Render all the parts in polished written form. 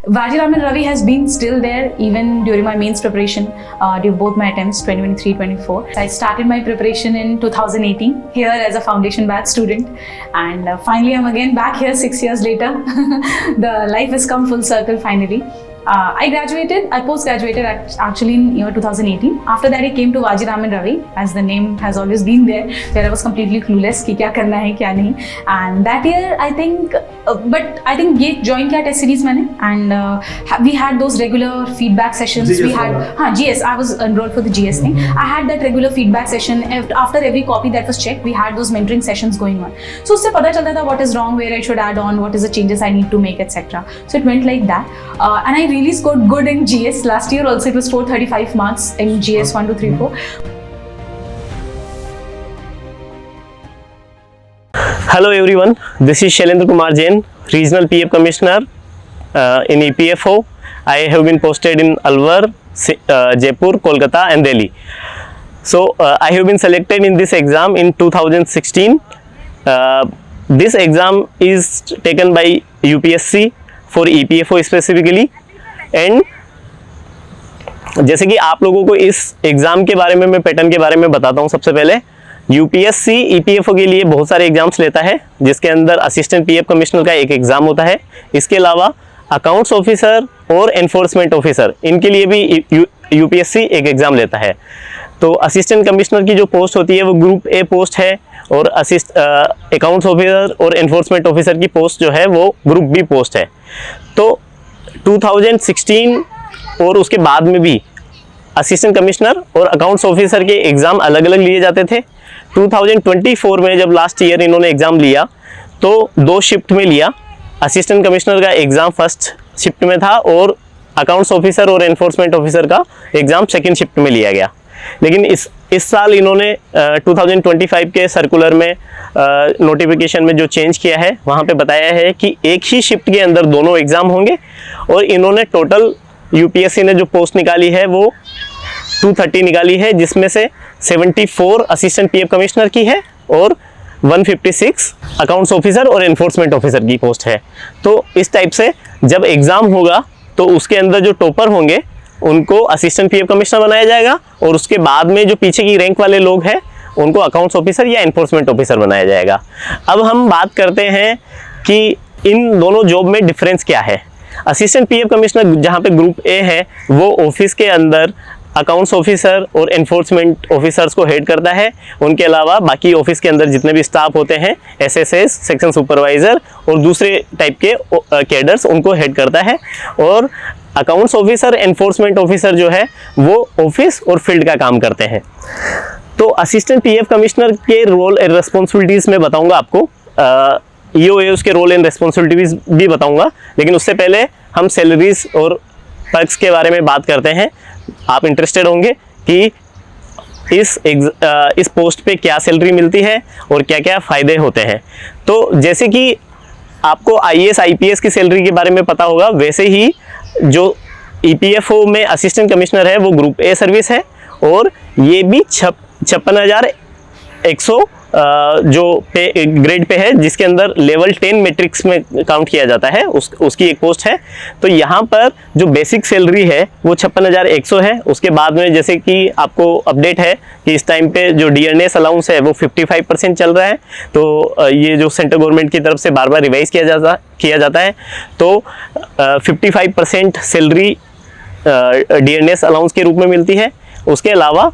Vajiraman Ravi has been still there even during my mains preparation, during both my attempts 2023-24. I started my preparation in 2018 here as a foundation batch student, and finally I'm again back here 6 years later. The life has come full circle finally. I post-graduated actually in year 2018. After that I came to Vajiraman Ravi, as the name has always been there, where I was completely clueless कि क्या करना है क्या नहीं. And that year I think ये join किया test series मैंने, and we had those regular feedback sessions. GS we had GS. I was enrolled for the GS thing. I had that regular feedback session after every copy that was checked. We had those mentoring sessions going on. So उससे पता चलता था what is wrong, where I should add on, what is the changes I need to make, etc. So it went like that, and I really scored good in GS. Last year also it was 435 marks in GS 1, 2, 3, 4. Hello everyone, this is Shailendra Kumar Jain, Regional PF Commissioner in EPFO. I have been posted in Alwar, Jaipur, Kolkata and Delhi. So I have been selected in this exam in 2016. This exam is taken by UPSC for EPFO specifically. And जैसे कि आप लोगों को इस exam के बारे में मैं पैटर्न के बारे में बताता हूँ। सबसे पहले यूपीएससी ईपीएफओ के लिए बहुत सारे एग्जाम्स लेता है, जिसके अंदर असिस्टेंट पीएफ कमिश्नर का एक एग्ज़ाम होता है। इसके अलावा अकाउंट्स ऑफिसर और एनफोर्समेंट ऑफिसर, इनके लिए भी यूपीएससी एक एग्ज़ाम लेता है। तो असिस्टेंट कमिश्नर की जो पोस्ट होती है वो ग्रुप ए पोस्ट है, और अकाउंट्स ऑफिसर और एनफोर्समेंट ऑफिसर की पोस्ट जो है वो ग्रुप बी पोस्ट है। तो 2016 और उसके बाद में भी असिस्टेंट कमिश्नर और अकाउंट्स ऑफिसर के एग्ज़ाम अलग अलग लिए जाते थे। 2024 में जब लास्ट ईयर इन्होंने एग्ज़ाम लिया तो 2 शिफ्ट में लिया। असिस्टेंट कमिश्नर का एग्ज़ाम फर्स्ट शिफ्ट में था और अकाउंट्स ऑफिसर और एनफोर्समेंट ऑफिसर का एग्ज़ाम सेकेंड शिफ्ट में लिया गया। लेकिन इस साल इन्होंने 2025 के सर्कुलर में नोटिफिकेशन में जो चेंज किया है वहाँ पे बताया है कि एक ही शिफ्ट के अंदर दोनों एग्ज़ाम होंगे, और इन्होंने टोटल यूपीएससी ने जो पोस्ट निकाली है वो 230 निकाली है, जिसमें से 74 असिस्टेंट पीएफ कमिश्नर की है और 156 अकाउंट्स ऑफिसर और एनफोर्समेंट ऑफिसर की पोस्ट है। तो इस टाइप से जब एग्ज़ाम होगा तो उसके अंदर जो टॉपर होंगे उनको असिस्टेंट पीएफ कमिश्नर बनाया जाएगा, और उसके बाद में जो पीछे की रैंक वाले लोग हैं उनको अकाउंट्स ऑफिसर या एनफोर्समेंट ऑफिसर बनाया जाएगा। अब हम बात करते हैं कि इन दोनों जॉब में डिफरेंस क्या है। असिस्टेंट पीएफ कमिश्नर जहाँ पे ग्रुप ए है वो ऑफिस के अंदर अकाउंट्स ऑफिसर और एनफोर्समेंट ऑफिसर्स को हेड करता है। उनके अलावा बाकी ऑफिस के अंदर जितने भी स्टाफ होते हैं, एसएसएस, सेक्शन सुपरवाइज़र और दूसरे टाइप के कैडर्स, उनको हेड करता है। और अकाउंट्स ऑफिसर, एनफोर्समेंट ऑफिसर जो है वो ऑफिस और फील्ड का काम करते हैं। तो असिस्टेंट पीएफ कमिश्नर के रोल एंड रिस्पॉन्सिबिलिटीज़ में बताऊंगा आपको, ईओए उसके रोल एंड रिस्पॉन्सिबिलिटीज़ भी बताऊंगा, लेकिन उससे पहले हम सैलरीज और पर्क्स के बारे में बात करते हैं। आप इंटरेस्टेड होंगे कि इस पोस्ट पे क्या सैलरी मिलती है और क्या क्या फ़ायदे होते हैं। तो जैसे कि आपको आईएएस आईपीएस की सैलरी के बारे में पता होगा, वैसे ही जो ईपीएफओ में असिस्टेंट कमिश्नर है वो ग्रुप ए सर्विस है, और ये भी 56,100 जो पे ग्रेड पे है, जिसके अंदर लेवल 10 मैट्रिक्स में काउंट किया जाता है, उसकी एक पोस्ट है। तो यहाँ पर जो बेसिक सैलरी है वो 56,100 है। उसके बाद में जैसे कि आपको अपडेट है कि इस टाइम पे जो डीएनएस अलाउंस है वो 55% चल रहा है। तो ये जो सेंट्रल गवर्नमेंट की तरफ से बार बार रिवाइज किया जाता है, तो 55% सैलरी डीएनएस अलाउंस के रूप में मिलती है। उसके अलावा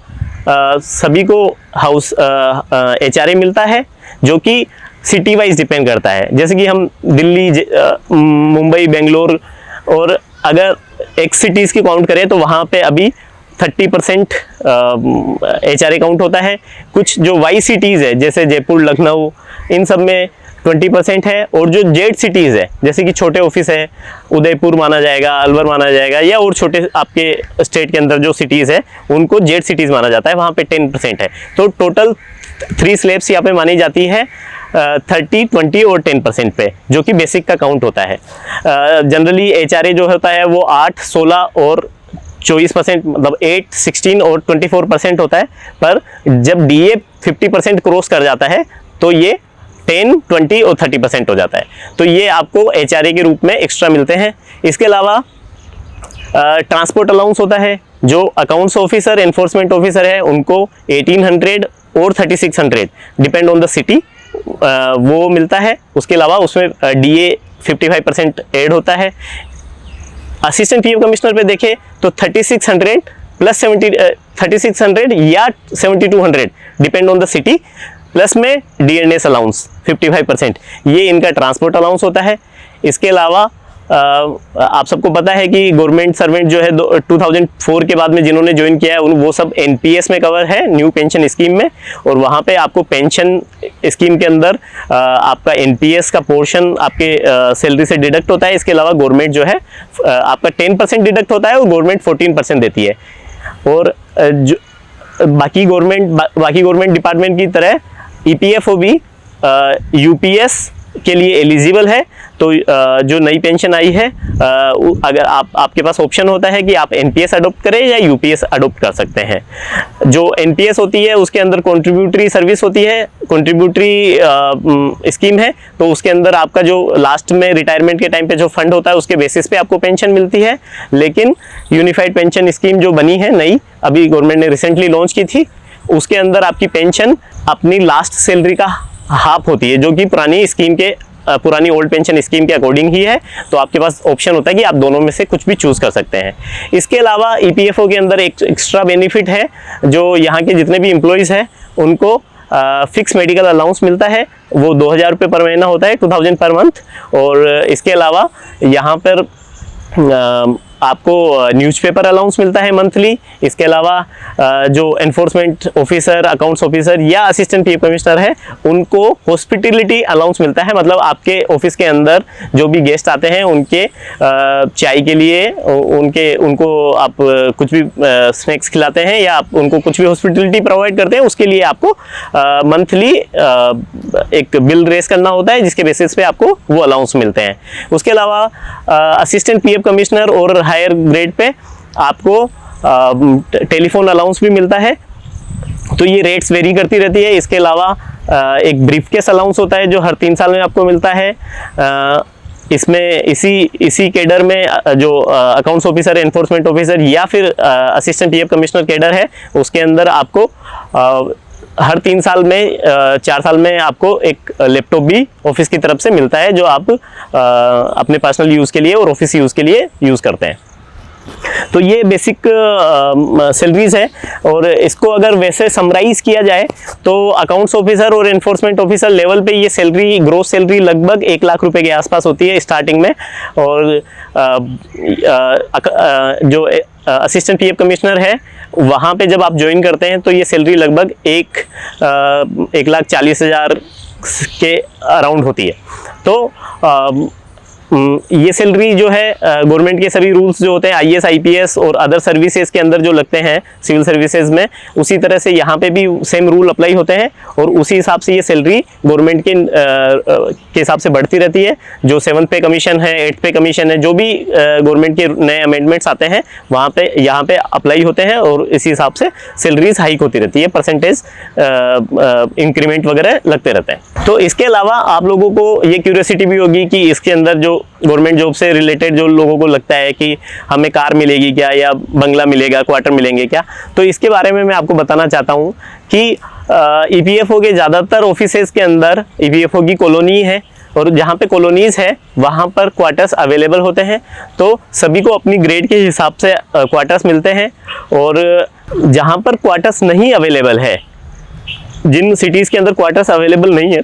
सभी को हाउस एचआरए मिलता है, जो कि सिटी वाइज डिपेंड करता है। जैसे कि हम दिल्ली, मुंबई, बेंगलोर, और अगर एक्स सिटीज़ की काउंट करें तो वहाँ पे अभी 30% एचआरए काउंट होता है। कुछ जो वाई सिटीज़ है जैसे जयपुर, लखनऊ, इन सब में 20% है। और जो जेड सिटीज़ है जैसे कि छोटे ऑफिस है, उदयपुर माना जाएगा, अलवर माना जाएगा, या और छोटे आपके स्टेट के अंदर जो सिटीज़ है उनको जेड सिटीज़ माना जाता है, वहाँ पे 10% है। तो टोटल 3 स्लैब्स यहाँ पे मानी जाती है 30, 20 और 10% पे, जो कि बेसिक का काउंट होता है। जनरली एचआरए जो होता है वो 8, 16 और 24%, मतलब 8, 16 और 24% होता है। पर जब डीए 50% क्रॉस कर जाता है तो ये 10, 20 और 30% हो जाता है। तो ये आपको HRA के रूप में एक्स्ट्रा मिलते हैं। इसके अलावा ट्रांसपोर्ट अलाउंस होता है। जो अकाउंट्स ऑफिसर, एनफोर्समेंट ऑफिसर है, उनको 1800 और 3600 डिपेंड ऑन द सिटी वो मिलता है। उसके अलावा उसमें DA 55% ऐड होता है। असिस्टेंट PF कमिश्नर पे देखें तो 3600 प्लस 3600 या 7200 depend on the city, plus में DNS अलाउंस 55%, ये इनका ट्रांसपोर्ट अलाउंस होता है। इसके अलावा आप सबको पता है कि गवर्नमेंट सर्वेंट जो है 2004 के बाद में जिन्होंने ज्वाइन किया है वो सब NPS में कवर है, न्यू पेंशन स्कीम में। और वहाँ पे आपको पेंशन स्कीम के अंदर आपका NPS का पोर्शन आपके सैलरी से डिडक्ट होता है। इसके अलावा गवर्नमेंट जो है आपका 10% डिडक्ट होता है और गवर्नमेंट 14% देती है। और जो बाकी गवर्नमेंट डिपार्टमेंट की तरह EPFO भी UPS के लिए एलिजिबल है। तो जो नई पेंशन आई है, अगर आपके पास ऑप्शन होता है कि आप NPS अडोप्ट करें या UPS अडोप्ट कर सकते हैं। जो NPS होती है उसके अंदर कंट्रीब्यूटरी सर्विस होती है, कंट्रीब्यूटरी स्कीम है। तो उसके अंदर आपका जो लास्ट में रिटायरमेंट के टाइम पे जो फंड होता है उसके बेसिस पे आपको पेंशन मिलती है। लेकिन यूनिफाइड पेंशन स्कीम जो बनी है नई, अभी गवर्नमेंट ने रिसेंटली लॉन्च की थी, उसके अंदर आपकी पेंशन अपनी लास्ट सैलरी का हाफ होती है, जो कि पुरानी ओल्ड पेंशन स्कीम के अकॉर्डिंग ही है। तो आपके पास ऑप्शन होता है कि आप दोनों में से कुछ भी चूज कर सकते हैं। इसके अलावा EPFO के अंदर एक एक्स्ट्रा बेनिफिट है, जो यहाँ के जितने भी एम्प्लॉयज़ हैं उनको फिक्स मेडिकल अलाउंस मिलता है। वो 2000 रुपये पर महीना होता है, 2000 पर मंथ। और इसके अलावा यहाँ पर आपको न्यूज़पेपर अलाउंस मिलता है मंथली। इसके अलावा जो एनफोर्समेंट ऑफिसर, अकाउंट्स ऑफिसर या असिस्टेंट PF कमिश्नर है उनको हॉस्पिटलिटी अलाउंस मिलता है। मतलब आपके ऑफिस के अंदर जो भी गेस्ट आते हैं उनके चाय के लिए उनको आप कुछ भी स्नैक्स खिलाते हैं या आप उनको कुछ भी हॉस्पिटलिटी प्रोवाइड करते हैं, उसके लिए आपको मंथली एक बिल रेस करना होता है, जिसके बेसिस पे आपको वो अलाउंस मिलते हैं। उसके अलावा असिस्टेंट PF कमिश्नर और हायर ग्रेड पे आपको टेलीफोन अलाउंस भी मिलता है। तो ये रेट्स वेरी करती रहती है। इसके अलावा एक ब्रीफकेस अलाउंस होता है जो हर 3 साल में आपको मिलता है। इसमें इसी कैडर में जो अकाउंट्स ऑफिसर, एनफोर्समेंट ऑफिसर या फिर असिस्टेंट PF कमिश्नर कैडर है, उसके अंदर आपको हर 3 साल में 4 साल में आपको एक लैपटॉप भी ऑफिस की तरफ से मिलता है, जो आप अपने पर्सनल यूज़ के लिए और ऑफिस यूज़ के लिए यूज़ करते हैं। तो ये बेसिक सैलरीज है। और इसको अगर वैसे समराइज किया जाए तो अकाउंट्स ऑफिसर और एनफोर्समेंट ऑफिसर लेवल पे ये सैलरी, ग्रोस सैलरी लगभग 1 लाख रुपए के आसपास होती है स्टार्टिंग में। और जो असिस्टेंट PF कमिश्नर है वहाँ पे जब आप ज्वाइन करते हैं तो ये सैलरी लगभग 1,40,000 के अराउंड होती है। तो ये सैलरी जो है गवर्नमेंट के सभी रूल्स जो होते हैं IAS, IPS और अदर सर्विसेज के अंदर जो लगते हैं सिविल सर्विसेज में, उसी तरह से यहाँ पे भी सेम रूल अप्लाई होते हैं और उसी हिसाब से ये सैलरी गवर्नमेंट के हिसाब से बढ़ती रहती है। जो 7th पे कमीशन है, 8th पे कमीशन है, जो भी गवर्नमेंट के नए अमेंडमेंट्स आते हैं वहाँ पे यहाँ पे अप्लाई होते हैं और इसी हिसाब से सैलरीज हाइक होती रहती है, परसेंटेज इंक्रीमेंट वगैरह लगते रहते हैं। तो इसके अलावा आप लोगों को ये क्यूरियोसिटी भी होगी कि इसके अंदर जो गवर्नमेंट जॉब से रिलेटेड जो लोगों को लगता है कि हमें कार मिलेगी क्या या बंगला मिलेगा, क्वार्टर मिलेंगे क्या, तो इसके बारे में मैं आपको बताना चाहता हूँ कि EPFO के ज़्यादातर ऑफिसेज के अंदर EPFO की कॉलोनी है और जहाँ पे कॉलोनीज़ है वहाँ पर क्वार्टर्स अवेलेबल होते हैं। तो सभी को अपनी ग्रेड के हिसाब से क्वार्टर्स मिलते हैं। और जहाँ पर क्वार्टर्स नहीं अवेलेबल है, जिन सिटीज़ के अंदर क्वार्टर्स अवेलेबल नहीं है,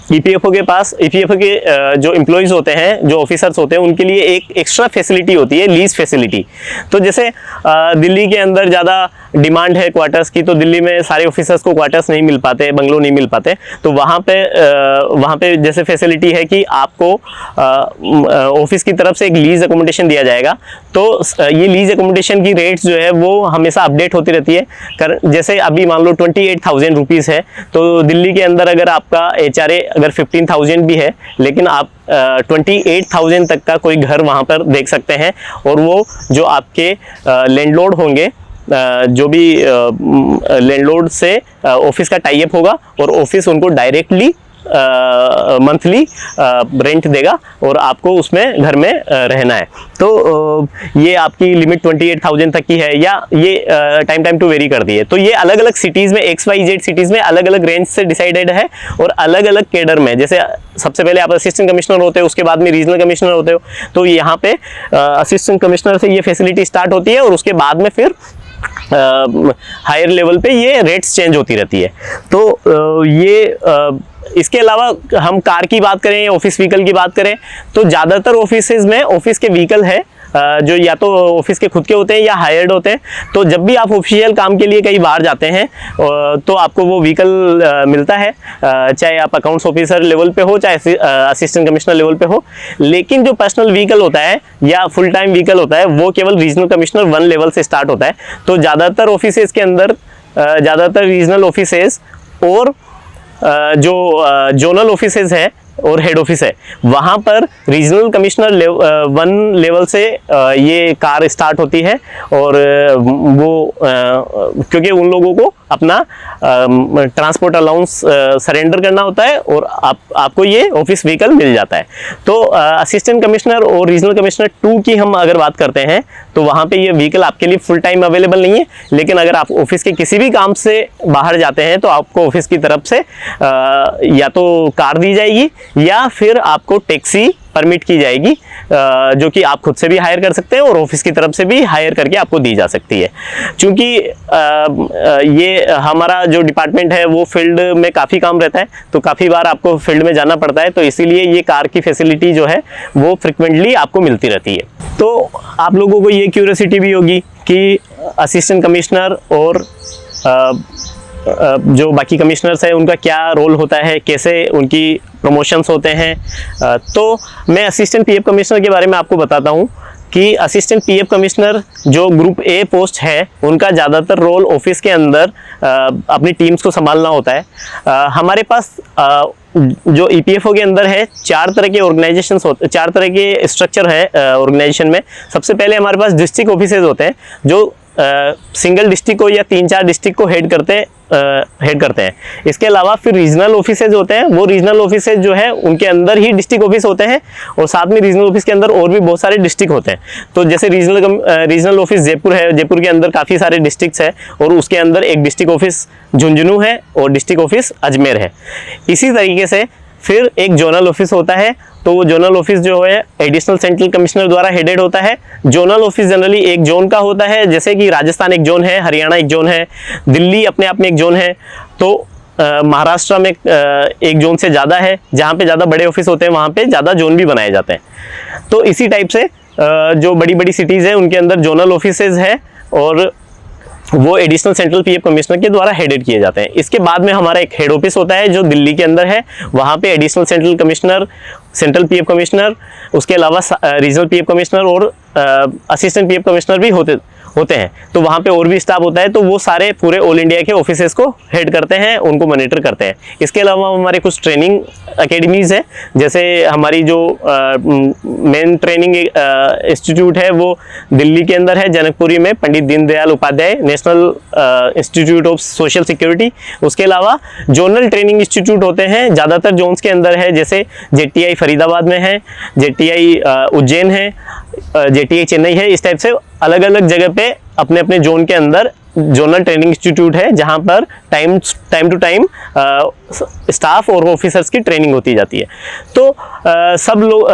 EPFO के पास, EPFO के जो एम्प्लॉयज़ होते हैं, जो ऑफिसर्स होते हैं, उनके लिए एक एक्स्ट्रा फैसिलिटी होती है, लीज फैसिलिटी। तो जैसे दिल्ली के अंदर ज़्यादा डिमांड है क्वार्टर्स की, तो दिल्ली में सारे ऑफिसर्स को क्वार्टर्स नहीं मिल पाते, बंगलो नहीं मिल पाते, तो वहाँ पे जैसे फैसिलिटी है कि आपको ऑफिस की तरफ से एक लीज अकोमोडेशन दिया जाएगा। तो ये लीज अकोमोडेशन की रेट्स जो है वो हमेशा अपडेट होती रहती है। जैसे अभी मान लो 28,000 रुपीज़ है, तो दिल्ली के अंदर अगर आपका HRA अगर 15,000 भी है, लेकिन आप 28,000 तक का कोई घर वहाँ पर देख सकते हैं। और वो जो आपके लैंडलॉर्ड होंगे, जो भी लैंडलॉर्ड से ऑफिस का टाई अप होगा और ऑफिस उनको डायरेक्टली मंथली रेंट देगा और आपको उसमें घर में रहना है। तो ये आपकी लिमिट 28,000 तक की है, या ये टाइम टू वेरी कर दी है। तो ये अलग अलग सिटीज़ में, XYZ सिटीज़ में अलग अलग रेंज से डिसाइडेड है और अलग अलग कैडर में, जैसे सबसे पहले आप असिस्टेंट कमिश्नर होते हो, उसके बाद में रीजनल कमिश्नर होते हो, तो यहाँ पे असिस्टेंट कमिश्नर से ये फैसिलिटी स्टार्ट होती है और उसके बाद में फिर हायर लेवल पे ये रेट्स चेंज होती रहती है। तो इसके अलावा हम कार की बात करें या ऑफिस व्हीकल की बात करें, तो ज़्यादातर ऑफिसेज में ऑफिस के व्हीकल है जो या तो ऑफिस के खुद के होते हैं या हायर्ड होते हैं। तो जब भी आप ऑफिशियल काम के लिए कहीं बाहर जाते हैं तो आपको वो व्हीकल मिलता है, चाहे आप अकाउंट्स ऑफिसर लेवल पे हो, चाहे असिस्टेंट कमिश्नर लेवल पे हो। लेकिन जो पर्सनल व्हीकल होता है या फुल टाइम व्हीकल होता है वो केवल रीजनल कमिश्नर 1 लेवल से स्टार्ट होता है। तो ज़्यादातर ऑफिसेज के अंदर ज़्यादातर रीजनल ऑफिसेज और जो जोनल ऑफिसेज है और हेड ऑफिस है, वहाँ पर रीजनल कमिश्नर 1 लेवल से ये कार स्टार्ट होती है। और वो क्योंकि उन लोगों को अपना ट्रांसपोर्ट अलाउंस सरेंडर करना होता है और आपको ये ऑफिस व्हीकल मिल जाता है। तो असिस्टेंट कमिश्नर और रीजनल कमिश्नर 2 की हम अगर बात करते हैं तो वहाँ पे ये व्हीकल आपके लिए फुल टाइम अवेलेबल नहीं है, लेकिन अगर आप ऑफिस के किसी भी काम से बाहर जाते हैं तो आपको ऑफिस की तरफ से या तो कार दी जाएगी या फिर आपको टैक्सी परमिट की जाएगी, जो कि आप खुद से भी हायर कर सकते हैं और ऑफिस की तरफ से भी हायर करके आपको दी जा सकती है। क्योंकि ये हमारा जो डिपार्टमेंट है वो फील्ड में काफ़ी काम रहता है, तो काफ़ी बार आपको फील्ड में जाना पड़ता है, तो इसीलिए ये कार की फैसिलिटी जो है वो फ्रिक्वेंटली आपको मिलती रहती है। तो आप लोगों को ये क्यूरियोसिटी भी होगी कि असिस्टेंट कमिश्नर और जो बाकी कमिश्नर्स हैं उनका क्या रोल होता है, कैसे उनकी प्रमोशंस होते हैं। तो मैं असिस्टेंट पीएफ कमिश्नर के बारे में आपको बताता हूँ कि असिस्टेंट पीएफ कमिश्नर जो ग्रुप ए पोस्ट है उनका ज़्यादातर रोल ऑफिस के अंदर अपनी टीम्स को संभालना होता है। हमारे पास जो ईपीएफओ के अंदर है 4 तरह के ऑर्गेनाइजेशंस होते, 4 तरह के स्ट्रक्चर है ऑर्गेनाइजेशन में। सबसे पहले हमारे पास डिस्ट्रिक्ट ऑफिसेज होते हैं जो सिंगल डिस्ट्रिक्ट को या 3-4 डिस्ट्रिक्ट को हेड करते हैं। इसके अलावा फिर रीजनल ऑफिसेज होते हैं। वो रीजनल ऑफिसेज जो है उनके अंदर ही डिस्ट्रिक्ट ऑफिस होते हैं और साथ में रीजनल ऑफिस के अंदर और भी बहुत सारे डिस्ट्रिक्ट होते हैं। तो जैसे रीजनल ऑफिस जयपुर है, जयपुर के अंदर काफ़ी सारे डिस्ट्रिक्ट्स हैं और उसके अंदर एक डिस्ट्रिक्ट ऑफिस झुंझुनू है और डिस्ट्रिक्ट ऑफिस अजमेर है। इसी तरीके से फिर एक जोनल ऑफिस होता है, तो वो जोनल ऑफिस जो है एडिशनल सेंट्रल कमिश्नर द्वारा हेडेड होता है। जोनल ऑफिस जनरली एक जोन का होता है, जैसे कि राजस्थान एक जोन है, हरियाणा एक जोन है, दिल्ली अपने आप में एक जोन है। तो महाराष्ट्र में एक जोन से ज़्यादा है, जहाँ पे ज़्यादा बड़े ऑफिस होते हैं वहाँ पे ज़्यादा जोन भी बनाए जाते हैं। तो इसी टाइप से जो बड़ी बड़ी सिटीज़ हैं उनके अंदर जोनल ऑफिसेज है और वो एडिशनल सेंट्रल पीएफ कमिश्नर के द्वारा हेडेड किए जाते हैं। इसके बाद में हमारा एक हेड ऑफिस होता है जो दिल्ली के अंदर है, वहाँ पे additional central commissioner, central PF commissioner, उसके अलावा रीजनल पीएफ कमिश्नर और असिस्टेंट पीएफ कमिश्नर भी होते हैं। तो वहाँ पे और भी स्टाफ होता है, तो वो सारे पूरे ऑल इंडिया के ऑफिसेस को हेड करते हैं, उनको मॉनिटर करते हैं। इसके अलावा हमारे कुछ ट्रेनिंग एकेडमीज़ है, जैसे हमारी जो मेन ट्रेनिंग इंस्टीट्यूट है वो दिल्ली के अंदर है, जनकपुरी में Pandit Deendayal Upadhyay National Institute of Social Security. उसके अलावा जोनल ट्रेनिंग इंस्टीट्यूट होते हैं, ज़्यादातर जोन्स के अंदर है, जैसे जेटीआई फरीदाबाद में है, जेटीआई उज्जैन है, जेटीआई चेन्नई है। इस टाइप से अलग अलग जगह पे अपने अपने जोन के अंदर जोनल ट्रेनिंग इंस्टीट्यूट है, जहाँ पर टाइम टू टाइम स्टाफ और ऑफिसर्स की ट्रेनिंग होती जाती है। तो सब लोग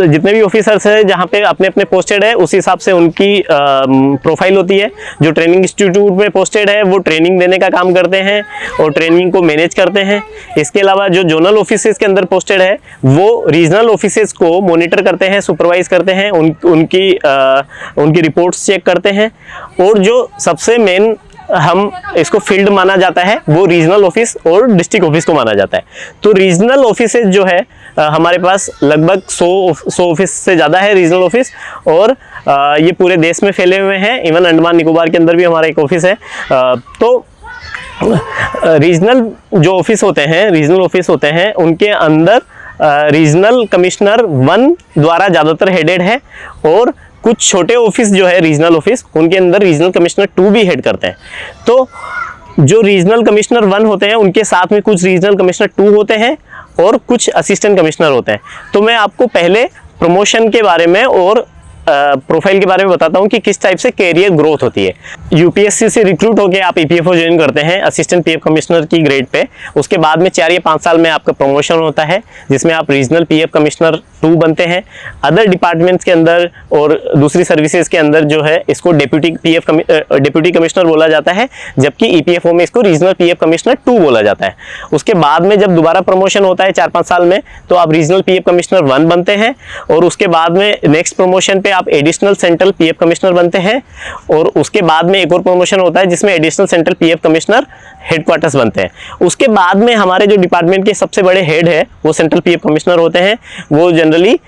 जितने भी ऑफिसर्स हैं जहाँ पे अपने अपने पोस्टेड है, उस हिसाब से उनकी प्रोफाइल होती है। जो ट्रेनिंग इंस्टीट्यूट में पोस्टेड है वो ट्रेनिंग देने का काम करते हैं और ट्रेनिंग को मैनेज करते हैं। इसके अलावा जो जोनल ऑफिसेस के अंदर पोस्टेड है वो रीजनल ऑफिसेस को मॉनिटर करते हैं, सुपरवाइज करते हैं, उनकी रिपोर्ट्स चेक करते हैं। और जो सबसे मेन हम इसको फील्ड माना जाता है वो रीजनल ऑफिस और डिस्ट्रिक्ट ऑफिस को माना जाता है। तो रीजनल ऑफिसेज जो है हमारे पास लगभग 100 ऑफिस से ज़्यादा है रीजनल ऑफिस, और ये पूरे देश में फैले हुए हैं। इवन अंडमान निकोबार के अंदर भी हमारा एक ऑफिस है। तो रीजनल जो ऑफिस होते हैं, रीजनल ऑफिस होते हैं, उनके अंदर रीजनल कमिश्नर 1 द्वारा ज़्यादातर हेडेड है और कुछ छोटे ऑफिस जो है रीजनल ऑफिस उनके अंदर रीजनल कमिश्नर 2 भी हेड करते हैं। तो जो रीजनल कमिश्नर 1 होते हैं उनके साथ में कुछ रीजनल कमिश्नर 2 होते हैं और कुछ असिस्टेंट कमिश्नर होते हैं। तो मैं आपको पहले प्रमोशन के बारे में और प्रोफाइल के बारे में बताता हूं कि किस टाइप से कैरियर ग्रोथ होती है। यूपीएससी से रिक्रूट होके आप ईपीएफओ ज्वाइन करते हैं असिस्टेंट पीएफ कमिश्नर की ग्रेड पे। उसके बाद में 4 या 5 साल में आपका प्रमोशन होता है, जिसमें आप रीजनल पीएफ कमिश्नर 2 बनते हैं। अदर डिपार्टमेंट्स के अंदर और दूसरी सर्विसेज के अंदर जो है इसको डेप्यूटी कमिश्नर बोला जाता है, जबकि ईपीएफओ में इसको रीजनल पीएफ कमिश्नर 2 बोला जाता है। उसके बाद में जब दोबारा प्रमोशन होता है 4-5 साल में, तो आप रीजनल पीएफ कमिश्नर 1 बनते हैं, और उसके बाद में नेक्स्ट प्रमोशन पे आप एडिशनल सेंट्रल पीएफ कमिश्नर बनते हैं, और उसके बाद में एक और प्रमोशन होता है जिसमें additional central PF commissioner headquarters बनते हैं। उसके बाद में हमारे जो डिपार्टमेंट के सबसे बड़े हेड है वो सेंट्रल पीएफ कमिश्नर होते हैं। वो जनरली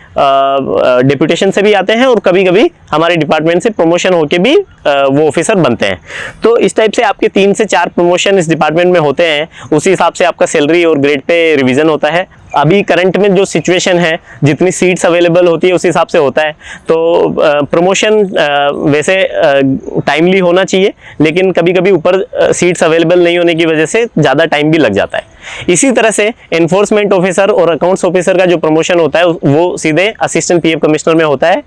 डिप्यूटेशन से भी आते हैं और कभी कभी हमारे डिपार्टमेंट से प्रमोशन होके भी वो ऑफिसर बनते हैं। तो इस टाइप से आपके 3 से 4 प्रमोशन इस डिपार्टमेंट में होते हैं। उसी हिसाब से आपका सैलरी और ग्रेड पे रिवीजन होता है। अभी करंट में जो सिचुएशन है, जितनी सीट्स अवेलेबल होती है उस हिसाब से होता है। तो प्रमोशन वैसे टाइमली होना चाहिए, लेकिन कभी कभी ऊपर सीट्स अवेलेबल नहीं होने की वजह से ज़्यादा टाइम भी लग जाता है। इसी तरह से एनफोर्समेंट ऑफिसर और अकाउंट्स ऑफिसर का जो प्रमोशन होता है वो सीधे असिस्टेंट पीएफ कमिश्नर में होता है,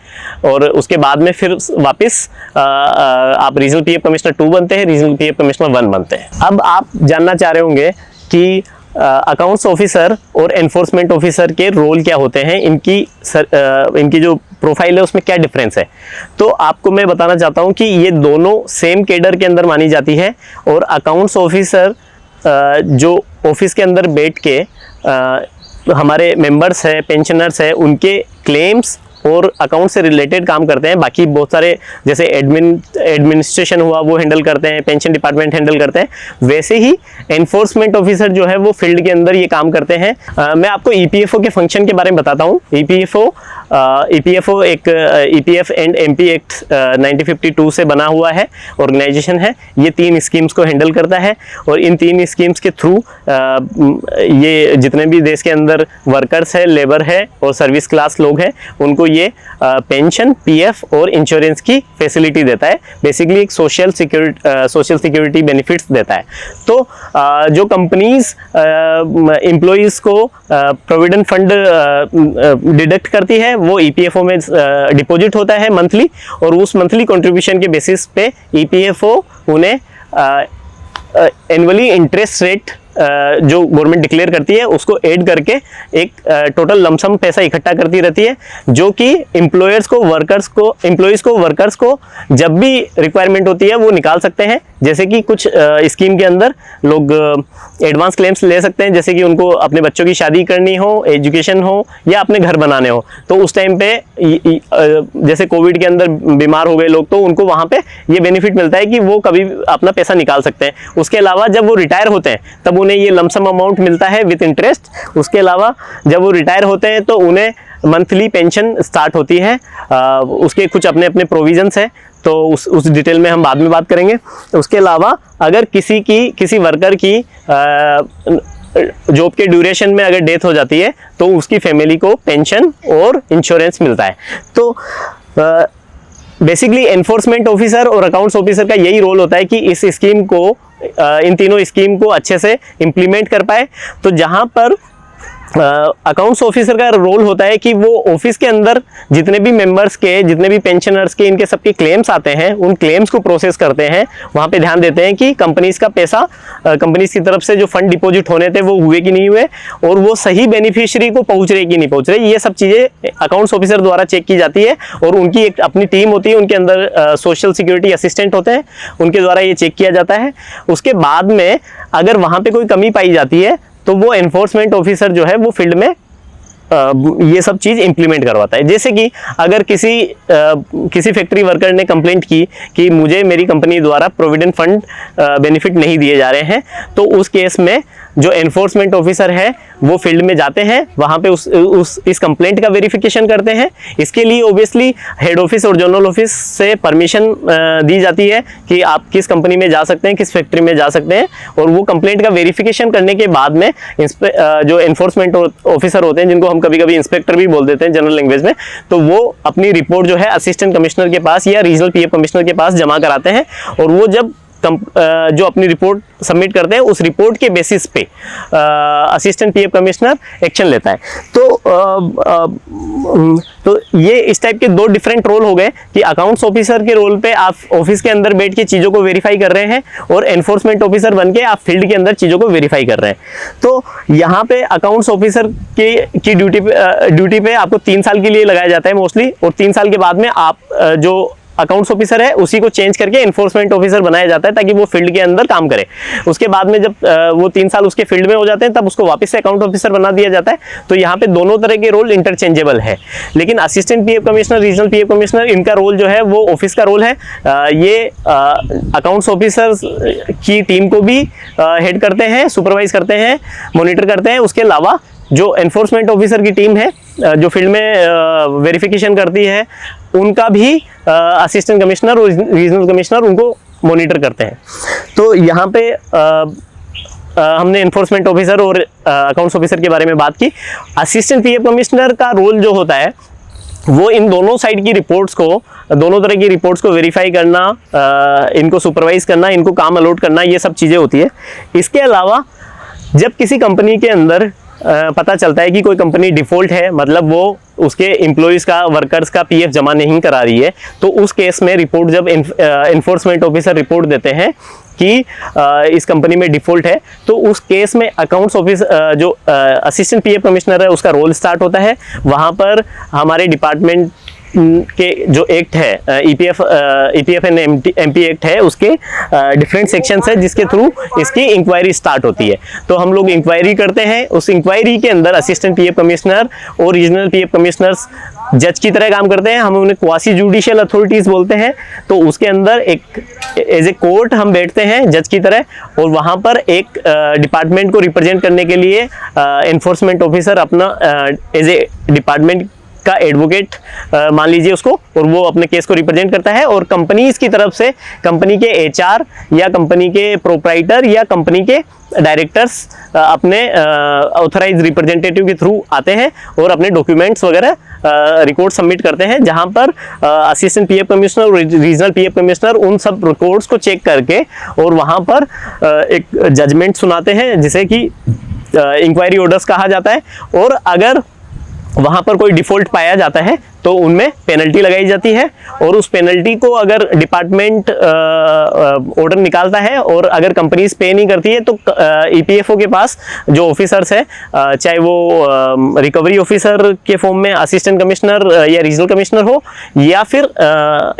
और उसके बाद में फिर वापस आप रीजनल पीएफ कमिश्नर 2 बनते हैं, रीजनल पीएफ कमिश्नर 1 बनते हैं। अब आप जानना चाह रहे होंगे कि अकाउंट्स ऑफिसर और एनफोर्समेंट ऑफिसर के रोल क्या होते हैं, इनकी जो प्रोफाइल है उसमें क्या डिफरेंस है। तो आपको मैं बताना चाहता हूं कि ये दोनों सेम कैडर के अंदर मानी जाती है, और अकाउंट्स ऑफिसर जो ऑफिस के अंदर बैठ के हमारे मेंबर्स है, पेंशनर्स है, उनके क्लेम्स और अकाउंट से रिलेटेड काम करते हैं। बाकी बहुत सारे जैसे एडमिनिस्ट्रेशन हुआ वो हैंडल करते हैं, पेंशन डिपार्टमेंट हैंडल करते हैं। वैसे ही एनफोर्समेंट ऑफिसर जो है वो फील्ड के अंदर ये काम करते हैं। मैं आपको ईपीएफओ के फंक्शन के बारे में बताता हूँ। ईपीएफओ एक ईपीएफ एंड एमपी एक्ट 1952 से बना हुआ है, ऑर्गेनाइजेशन है। ये 3 स्कीम्स को हैंडल करता है, और इन 3 स्कीम्स के थ्रू ये जितने भी देश के अंदर वर्कर्स है, लेबर है और सर्विस क्लास लोग हैं, उनको ये पेंशन, पीएफ और इंश्योरेंस की फैसिलिटी देता है। बेसिकली एक सोशल सिक्योरिटी बेनिफिट्स देता है। तो जो कंपनीज एम्प्लॉइज को प्रोविडेंट फंड डिडक्ट करती है वो ईपीएफओ में डिपॉजिट होता है मंथली, और उस मंथली कंट्रीब्यूशन के बेसिस पे ईपीएफओ उन्हें एनुअली इंटरेस्ट रेट जो गवर्नमेंट डिक्लेयर करती है उसको ऐड करके एक टोटल लमसम पैसा इकट्ठा करती रहती है, जो कि एम्प्लॉयर्स को वर्कर्स को जब भी रिक्वायरमेंट होती है वो निकाल सकते हैं। जैसे कि कुछ स्कीम के अंदर लोग एडवांस क्लेम्स ले सकते हैं, जैसे कि उनको अपने बच्चों की शादी करनी हो, एजुकेशन हो, या अपने घर बनाने हो। तो उस टाइम पे जैसे कोविड के अंदर बीमार हो गए लोग, तो उनको वहाँ पे ये बेनिफिट मिलता है कि वो कभी अपना पैसा निकाल सकते हैं। उसके अलावा जब वो रिटायर होते हैं तब उन्हें ये लमसम अमाउंट मिलता है विद इंटरेस्ट। उसके अलावा जब वो रिटायर होते हैं तो उन्हें मंथली पेंशन स्टार्ट होती है। उसके कुछ अपने अपने प्रोविजंस है, तो उस डिटेल में हम बाद में बात करेंगे। उसके अलावा अगर किसी वर्कर की जॉब के ड्यूरेशन में अगर डेथ हो जाती है तो उसकी फैमिली को पेंशन और इंश्योरेंस मिलता है। तो बेसिकली एनफोर्समेंट ऑफिसर और अकाउंट्स ऑफिसर का यही रोल होता है कि इस स्कीम को इन तीनों स्कीम को अच्छे से इम्प्लीमेंट कर पाए। तो जहां पर अकाउंट्स ऑफिसर का रोल होता है कि वो ऑफिस के अंदर जितने भी मेंबर्स के, जितने भी पेंशनर्स के, इनके सबके क्लेम्स आते हैं, उन क्लेम्स को प्रोसेस करते हैं। वहाँ पे ध्यान देते हैं कि कंपनीज का पैसा, कंपनीज की तरफ से जो फंड डिपॉजिट होने थे वो हुए कि नहीं हुए, और वो सही बेनिफिशियरी को पहुँच रहे कि नहीं पहुँच रहे। ये सब चीज़ें अकाउंट्स ऑफिसर द्वारा चेक की जाती है, और उनकी एक अपनी टीम होती है, उनके अंदर सोशल सिक्योरिटी असिस्टेंट होते हैं, उनके द्वारा ये चेक किया जाता है। उसके बाद में अगर वहाँ पर कोई कमी पाई जाती है तो वो एनफोर्समेंट ऑफिसर जो है वो फील्ड में ये सब चीज़ इंप्लीमेंट करवाता है। जैसे कि अगर किसी फैक्ट्री वर्कर ने कंप्लेंट की कि मुझे मेरी कंपनी द्वारा प्रोविडेंट फंड बेनिफिट नहीं दिए जा रहे हैं, तो उस केस में जो एनफोर्समेंट ऑफिसर है वो फील्ड में जाते हैं, वहाँ पे इस कंप्लेंट का वेरिफिकेशन करते हैं। इसके लिए ऑब्वियसली हेड ऑफिस और जनरल ऑफिस से परमिशन दी जाती है कि आप किस कंपनी में जा सकते हैं, किस फैक्ट्री में जा सकते हैं, और वो कंप्लेंट का वेरिफिकेशन करने के बाद में जो एनफोर्समेंट ऑफिसर होते हैं, जिनको हम कभी कभी इंस्पेक्टर भी बोल देते हैं जनरल लैंग्वेज में, तो वो अपनी रिपोर्ट जो है असिस्टेंट कमिश्नर के पास या रीजनल पीएफ कमिश्नर के पास जमा कराते हैं, और वो जब जो अपनी रिपोर्ट सबमिट करते हैं उस रिपोर्ट के बेसिस पे असिस्टेंट पीएफ कमिश्नर एक्शन लेता है। तो ये इस टाइप के 2 डिफरेंट रोल हो गए कि अकाउंट्स ऑफिसर के रोल पे आप ऑफिस के अंदर बैठ के चीज़ों को वेरीफाई कर रहे हैं और एनफोर्समेंट ऑफिसर बन के आप फील्ड के अंदर चीज़ों को वेरीफाई कर रहे हैं। तो यहाँ पे अकाउंट्स ऑफिसर की ड्यूटी पे आपको 3 साल के लिए लगाया जाता है मोस्टली, और 3 साल के बाद में आप जो अकाउंट्स ऑफिसर है उसी को चेंज करके एनफोर्समेंट ऑफिसर बनाया जाता है ताकि वो फील्ड के अंदर काम करे। उसके बाद में जब वो 3 साल उसके फील्ड में हो जाते हैं तब उसको वापस से अकाउंट ऑफिसर बना दिया जाता है। तो यहाँ पे दोनों तरह के रोल इंटरचेंजेबल है। लेकिन assistant PF commissioner, regional PF commissioner, इनका रोल जो है वो ऑफिस का रोल है। ये अकाउंट्स ऑफिसर की टीम को भी हेड करते हैं, सुपरवाइज करते हैं, मॉनिटर करते हैं। उसके अलावा जो एनफोर्समेंट ऑफिसर की टीम है जो फील्ड में वेरिफिकेशन करती है, उनका भी असिस्टेंट कमिश्नर और रीजनल कमिश्नर उनको मॉनिटर करते हैं। तो यहाँ पे हमने एनफोर्समेंट ऑफिसर और अकाउंट्स ऑफिसर के बारे में बात की। असिस्टेंट पीएफ कमिश्नर का रोल जो होता है वो इन दोनों साइड की रिपोर्ट्स को, दोनों तरह की रिपोर्ट्स को वेरीफाई करना, इनको सुपरवाइज करना, इनको काम अलॉट करना, ये सब चीज़ें होती है। इसके अलावा जब किसी कंपनी के अंदर पता चलता है कि कोई कंपनी डिफ़ॉल्ट है, मतलब वो उसके एम्प्लॉयज़ का, वर्कर्स का पीएफ जमा नहीं करा रही है, तो उस केस में रिपोर्ट जब एनफोर्समेंट ऑफिसर रिपोर्ट देते हैं कि इस कंपनी में डिफ़ॉल्ट है, तो उस केस में अकाउंट्स ऑफिस जो असिस्टेंट पीएफ कमिश्नर है उसका रोल स्टार्ट होता है। वहाँ पर हमारे डिपार्टमेंट के जो एक्ट है, ईपीएफ एंड एमपी एक्ट है, उसके डिफरेंट सेक्शंस है जिसके थ्रू इसकी इंक्वायरी स्टार्ट होती है। तो हम लोग इंक्वायरी करते हैं। उस इंक्वायरी के अंदर असिस्टेंट पीएफ कमिश्नर और रीजनल पीएफ कमिश्नर्स जज की तरह काम करते हैं। हम उन्हें क्वासी जुडिशियल अथॉरिटीज़ बोलते हैं। तो उसके अंदर एक एज ए कोर्ट हम बैठते हैं जज की तरह, और वहाँ पर एक डिपार्टमेंट को रिप्रेजेंट करने के लिए एनफोर्समेंट ऑफिसर अपना एज ए डिपार्टमेंट का एडवोकेट मान लीजिए उसको, और वो अपने केस को रिप्रेजेंट करता है। और कंपनीज की तरफ से कंपनी के एचआर या कंपनी के प्रोप्राइटर या कंपनी के डायरेक्टर्स अपने ऑथराइज रिप्रेजेंटेटिव के थ्रू आते हैं और अपने डॉक्यूमेंट्स वगैरह रिकॉर्ड सबमिट करते हैं, जहां पर असिस्टेंट पीएफ कमिश्नर और रीजनल पीएफ कमिश्नर उन सब रिकॉर्ड्स को चेक करके और वहां पर एक जजमेंट सुनाते हैं जिसे कि इंक्वायरी ऑर्डर्स कहा जाता है। और अगर वहाँ पर कोई डिफ़ॉल्ट पाया जाता है तो उनमें पेनल्टी लगाई जाती है, और उस पेनल्टी को अगर डिपार्टमेंट ऑर्डर निकालता है और अगर कंपनीज पे नहीं करती है तो ईपीएफओ के पास जो ऑफिसर्स है, चाहे वो रिकवरी ऑफिसर के फॉर्म में असिस्टेंट कमिश्नर या रीजनल कमिश्नर हो या फिर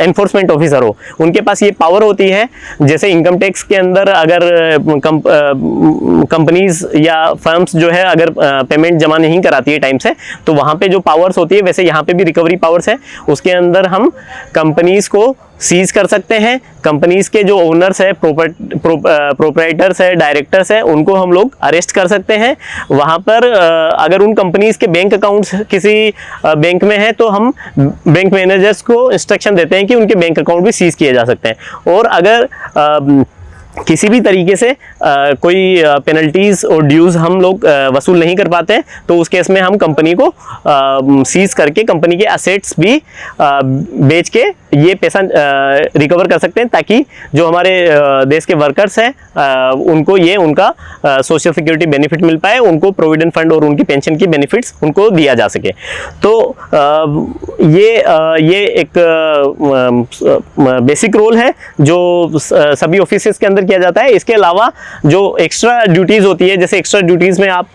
एनफोर्समेंट ऑफिसर हो, उनके पास ये पावर होती है। जैसे इनकम टैक्स के अंदर अगर कंपनीज या फर्म्स जो है अगर पेमेंट जमा नहीं कराती है टाइम से, तो वहाँ पे जो पावर्स होती है, वैसे यहाँ पे भी रिकवरी पावर्स है। उसके अंदर हम कंपनीज को सीज कर सकते हैं। कंपनीज के जो ओनर्स है, प्रोप्राइटर्स है, डायरेक्टर्स है, उनको हम लोग अरेस्ट कर सकते हैं। वहाँ पर अगर उन कंपनीज के बैंक अकाउंट्स किसी बैंक में है तो हम बैंक मैनेजर्स को इंस्ट्रक्शन देते हैं कि उनके बैंक अकाउंट भी सीज किए जा सकते हैं। और अगर किसी भी तरीके से कोई पेनल्टीज और ड्यूज हम लोग वसूल नहीं कर पाते हैं तो उस केस में हम कंपनी को सीज करके कंपनी के असेट्स भी बेच के ये पैसा रिकवर कर सकते हैं, ताकि जो हमारे देश के वर्कर्स हैं उनको ये उनका सोशल सिक्योरिटी बेनिफिट मिल पाए, उनको प्रोविडेंट फंड और उनकी पेंशन की बेनिफिट्स उनको दिया जा सके। तो ये एक बेसिक रोल है जो सभी ऑफिसेस के अंदर किया जाता है। इसके अलावा जो एक्स्ट्रा ड्यूटीज होती है, जैसे एक्स्ट्रा ड्यूटीज में आप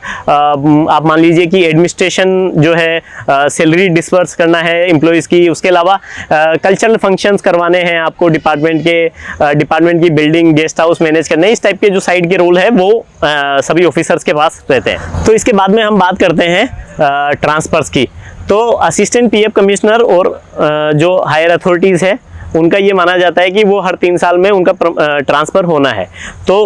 मान लीजिए कि एडमिनिस्ट्रेशन जो है, सैलरी डिस्पर्स करना है एम्प्लॉयज़ की, उसके अलावा कल्चरल फंक्शंस करवाने हैं आपको, डिपार्टमेंट की बिल्डिंग, गेस्ट हाउस मैनेज करने, इस टाइप के जो साइड के रोल है वो सभी ऑफिसर्स के पास रहते हैं। तो इसके बाद में हम बात करते हैं ट्रांसफर्स की। तो असिस्टेंट पीएफ कमिश्नर और जो हायर अथॉरिटीज़ है उनका ये माना जाता है कि वो हर 3 साल में उनका ट्रांसफ़र होना है। तो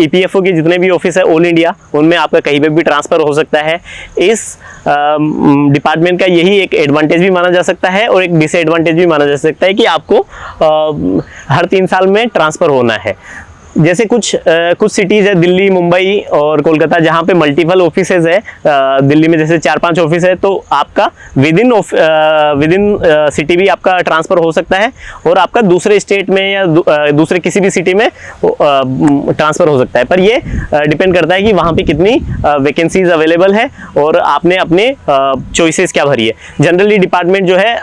ईपीएफओ के जितने भी ऑफिस है ऑल इंडिया, उनमें आपका कहीं पे भी ट्रांसफ़र हो सकता है। इस डिपार्टमेंट का यही एक एडवांटेज भी माना जा सकता है और एक डिसएडवांटेज भी माना जा सकता है कि आपको हर 3 साल में ट्रांसफ़र होना है। जैसे कुछ सिटीज़ है, दिल्ली, मुंबई और कोलकाता, जहाँ पे मल्टीपल ऑफिसेज है। दिल्ली में जैसे 4-5 ऑफिस है, तो आपका विद इन सिटी भी आपका ट्रांसफ़र हो सकता है और आपका दूसरे स्टेट में या दूसरे किसी भी सिटी में ट्रांसफ़र हो सकता है। पर ये डिपेंड करता है कि वहाँ पे कितनी वैकेंसीज अवेलेबल है और आपने अपने चॉइसेस क्या भरी है। जनरली डिपार्टमेंट जो है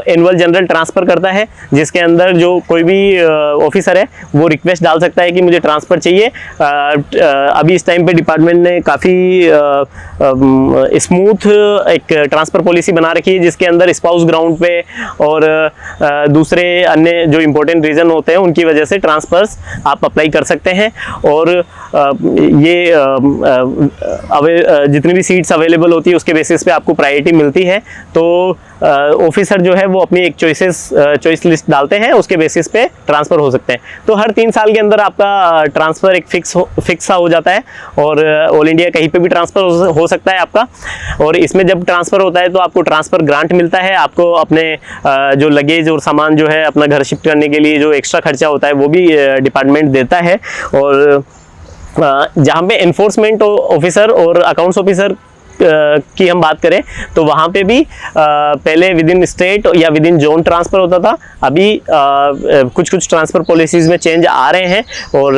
एनुअल जनरल ट्रांसफ़र करता है, जिसके अंदर जो कोई भी ऑफिसर है वो रिक्वेस्ट डाल सकता है कि मुझे ट्रांसफ़र चाहिए। अभी इस टाइम पे डिपार्टमेंट ने काफ़ी स्मूथ एक ट्रांसफ़र पॉलिसी बना रखी है, जिसके अंदर स्पाउस ग्राउंड पे और दूसरे अन्य जो इम्पोर्टेंट रीज़न होते हैं उनकी वजह से ट्रांसफ़र्स आप अप्लाई कर सकते हैं। और ये जितनी भी सीट्स अवेलेबल होती है उसके बेसिस पे आपको प्रायोरिटी मिलती है। तो ऑफिसर जो है वो अपनी एक चॉइस लिस्ट डालते हैं, उसके बेसिस पे ट्रांसफ़र हो सकते हैं। तो हर 3 साल के अंदर आपका ट्रांसफ़र एक फिक्स हो जाता है और ऑल इंडिया कहीं पे भी ट्रांसफ़र हो सकता है आपका। और इसमें जब ट्रांसफ़र होता है तो आपको ट्रांसफ़र ग्रांट मिलता है, आपको अपने जो लगेज और सामान जो है अपना घर शिफ्ट करने के लिए जो एक्स्ट्रा खर्चा होता है वो भी डिपार्टमेंट देता है। और जहाँ पे एनफोर्समेंट ऑफिसर और अकाउंट्स ऑफिसर की हम बात करें तो वहाँ पे भी पहले विद इन स्टेट या विद इन जोन ट्रांसफ़र होता था। अभी कुछ ट्रांसफ़र पॉलिसीज़ में चेंज आ रहे हैं और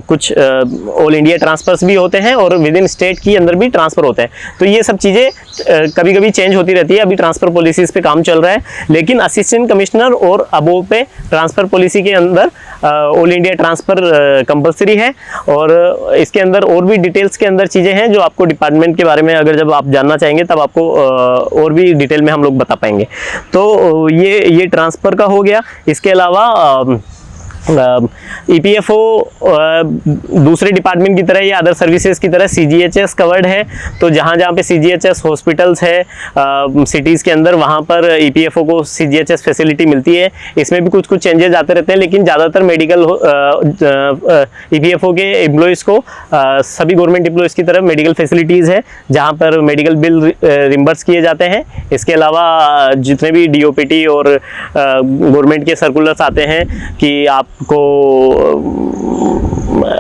कुछ ऑल इंडिया ट्रांसफ़र्स भी होते हैं और विद इन स्टेट की अंदर भी ट्रांसफ़र होते हैं। तो ये सब चीज़ें कभी कभी चेंज होती रहती है। अभी ट्रांसफ़र पॉलिसीज़ पे काम चल रहा है, लेकिन असिस्टेंट कमिश्नर और अबोव पे ट्रांसफ़र पॉलिसी के अंदर ऑल इंडिया ट्रांसफ़र कंपलसरी है। और इसके अंदर और भी डिटेल्स के अंदर चीज़ें हैं जो आपको डिपार्टमेंट के बारे में अगर जब आप जानना चाहेंगे तब आपको और भी डिटेल में हम लोग बता पाएंगे। तो ये ट्रांसफ़र का हो गया। इसके अलावा EPFO दूसरे डिपार्टमेंट की तरह या अदर सर्विसेज की तरह CGHS कवर्ड है। तो जहाँ पे CGHS हॉस्पिटल्स है सिटीज़ के अंदर, वहाँ पर EPFO को CGHS फैसिलिटी मिलती है। इसमें भी कुछ चेंजेस आते रहते हैं, लेकिन ज़्यादातर मेडिकल EPFO के एम्प्लॉयज़ को सभी गवर्नमेंट एम्प्लॉयज़ की तरह मेडिकल फैसिलिटीज़ है, जहाँ पर मेडिकल बिल रिम्बर्स किए जाते हैं। इसके अलावा जितने भी DOPT और गवर्नमेंट के सर्कुलर्स आते हैं कि आप को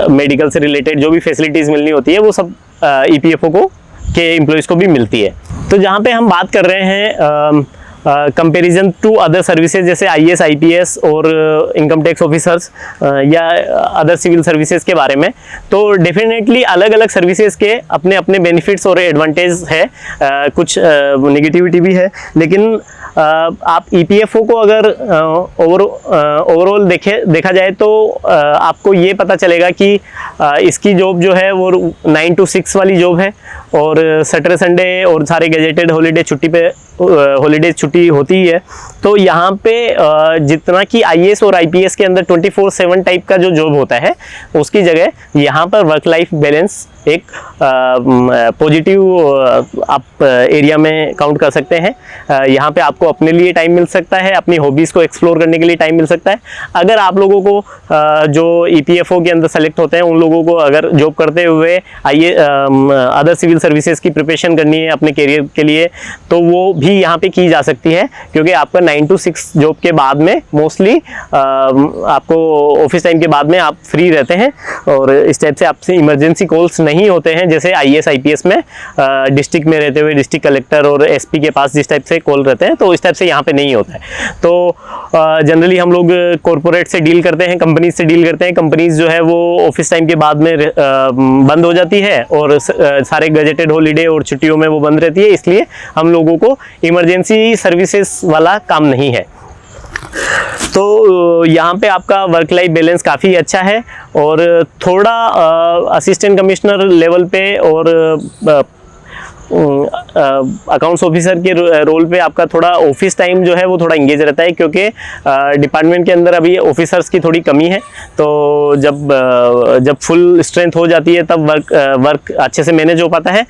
मेडिकल से रिलेटेड जो भी फैसिलिटीज़ मिलनी होती है वो सब EPFO को के एम्प्लॉयज़ को भी मिलती है। तो जहाँ पे हम बात कर रहे हैं कंपैरिजन टू अदर सर्विसेज जैसे IAS IPS और इनकम टैक्स ऑफिसर्स या अदर सिविल सर्विसेज के बारे में, तो डेफिनेटली अलग अलग सर्विसेज के अपने अपने बेनिफिट्स और एडवांटेज है, कुछ नेगेटिविटी भी है। लेकिन आप EPFO को अगर ओवरऑल देखा जाए तो आपको ये पता चलेगा कि इसकी जॉब जो है वो 9 to 6 वाली जॉब है और सैटरडे संडे और सारे गेजेटेड हॉलीडे छुट्टी होती ही है। तो यहाँ पे जितना कि IAS और IPS के अंदर 24/7 टाइप का जो जॉब होता है, उसकी जगह यहाँ पर वर्क लाइफ बैलेंस एक पॉजिटिव आप एरिया में काउंट कर सकते हैं। यहाँ पे आपको अपने लिए टाइम मिल सकता है, अपनी हॉबीज़ को एक्सप्लोर करने के लिए टाइम मिल सकता है। अगर आप लोगों को जो EPFO के अंदर सेलेक्ट होते हैं उन लोगों को अगर जॉब करते हुए अदर सिविल सर्विसेज की प्रिपरेशन करनी है अपने करियर के लिए, तो वो भी यहाँ पे की जा सकती है, क्योंकि आपका 9 to 6 जॉब के बाद में मोस्टली आपको ऑफिस टाइम के बाद में आप फ्री रहते हैं और इस टाइप से आपसे इमरजेंसी कॉल्स नहीं होते हैं जैसे IAS IPS में डिस्ट्रिक्ट में रहते हुए डिस्ट्रिक्ट कलेक्टर और SP के पास जिस टाइप से कॉल रहते हैं, तो इस टाइप से यहाँ पे नहीं होता है। तो जनरली हम लोग कॉरपोरेट से डील करते हैं, कंपनीज से डील करते हैं। कंपनीज जो है वो ऑफिस टाइम के बाद में बंद हो जाती है और सारे गजेटेड हॉलीडे और छुट्टियों में वो बंद रहती है, इसलिए हम लोगों को इमरजेंसी सर्विसेज वाला काम नहीं है। तो यहाँ पे आपका वर्क लाइफ बैलेंस काफ़ी अच्छा है और थोड़ा असिस्टेंट कमिश्नर लेवल पे और अकाउंट्स ऑफिसर के रोल पे आपका थोड़ा ऑफिस टाइम जो है वो थोड़ा इंगेज रहता है, क्योंकि डिपार्टमेंट के अंदर अभी ऑफिसर्स की थोड़ी कमी है। तो जब फुल स्ट्रेंथ हो जाती है तब वर्क अच्छे से मैनेज हो पाता है।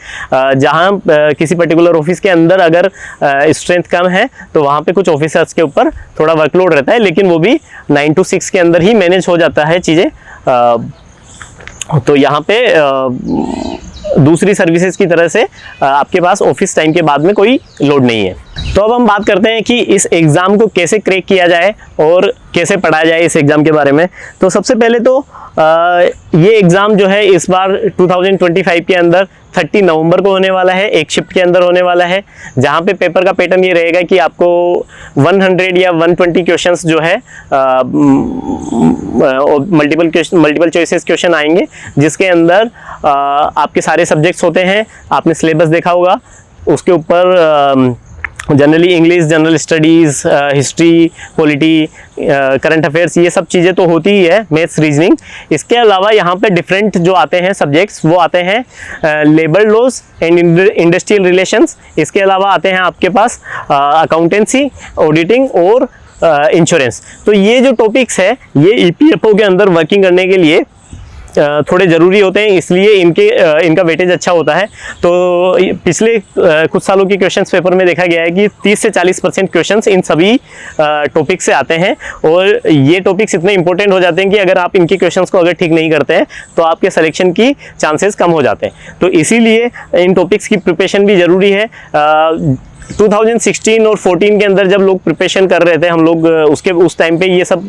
जहाँ किसी पर्टिकुलर ऑफिस के अंदर अगर स्ट्रेंथ कम है तो वहाँ पे कुछ ऑफिसर्स के ऊपर थोड़ा वर्कलोड रहता है, लेकिन वो भी 9 to 6 के अंदर ही मैनेज हो जाता है चीज़ें। तो यहाँ पे दूसरी सर्विसेज की तरह से आपके पास ऑफिस टाइम के बाद में कोई लोड नहीं है। तो अब हम बात करते हैं कि इस एग्ज़ाम को कैसे क्रैक किया जाए और कैसे पढ़ा जाए इस एग्ज़ाम के बारे में। तो सबसे पहले तो ये एग्ज़ाम जो है इस बार 2025 के अंदर 30 नवंबर को होने वाला है, एक शिफ्ट के अंदर होने वाला है, जहाँ पे पेपर का पैटर्न ये रहेगा कि आपको 100 या 120 क्वेश्चंस जो है मल्टीपल चॉइसेस क्वेश्चन आएंगे, जिसके अंदर आपके सारे सब्जेक्ट्स होते हैं। आपने सिलेबस देखा होगा, उसके ऊपर generally English, general studies, history, polity, current affairs, ये सब चीज़ें तो होती ही है, मैथ्स, रीजनिंग। इसके अलावा यहाँ पे डिफरेंट जो आते हैं सब्जेक्ट्स, वो आते हैं labour laws and industrial relations. इसके अलावा आते हैं आपके पास अकाउंटेंसी, ऑडिटिंग और इंश्योरेंस। तो ये जो टॉपिक्स है ये EPFO के अंदर वर्किंग करने के लिए थोड़े ज़रूरी होते हैं, इसलिए इनका वेटेज अच्छा होता है। तो पिछले कुछ सालों के क्वेश्चंस पेपर में देखा गया है कि 30 से 40% क्वेश्चंस इन सभी टॉपिक से आते हैं, और ये टॉपिक्स इतने इंपॉर्टेंट हो जाते हैं कि अगर आप इनके क्वेश्चंस को अगर ठीक नहीं करते हैं तो आपके सिलेक्शन की चांसेस कम हो जाते हैं। तो इसीलिए इन टॉपिक्स की प्रिपरेशन भी ज़रूरी है। 2016 और 14 के अंदर जब लोग प्रिपरेशन कर रहे थे, हम लोग उस टाइम पे ये सब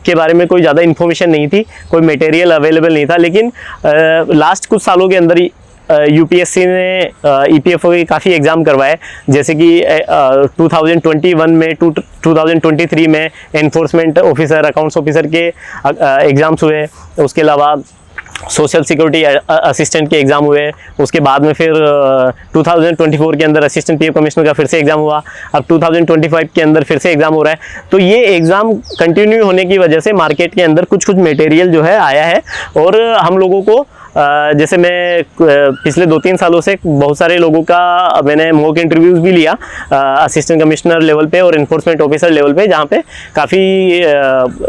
के बारे में कोई ज़्यादा इन्फॉर्मेशन नहीं थी, कोई मटेरियल अवेलेबल नहीं था। लेकिन लास्ट कुछ सालों के अंदर UPSC ने EPFO के काफ़ी एग्ज़ाम करवाए, जैसे कि 2021 में 2023 में एनफोर्समेंट ऑफिसर, अकाउंट्स ऑफिसर के एग्ज़ाम्स हुए। उसके अलावा सोशल सिक्योरिटी असिस्टेंट के एग्ज़ाम हुए। उसके बाद में फिर 2024 के अंदर असिस्टेंट PF कमिश्नर का फिर से एग्ज़ाम हुआ। अब 2025 के अंदर फिर से एग्ज़ाम हो रहा है। तो ये एग्ज़ाम कंटिन्यू होने की वजह से मार्केट के अंदर कुछ मटेरियल जो है आया है, और हम लोगों को जैसे मैं पिछले 2-3 सालों से बहुत सारे लोगों का मैंने मॉक इंटरव्यूज़ भी लिया असिस्टेंट कमिश्नर लेवल पे और इन्फोर्समेंट ऑफिसर लेवल पे, जहाँ पे काफ़ी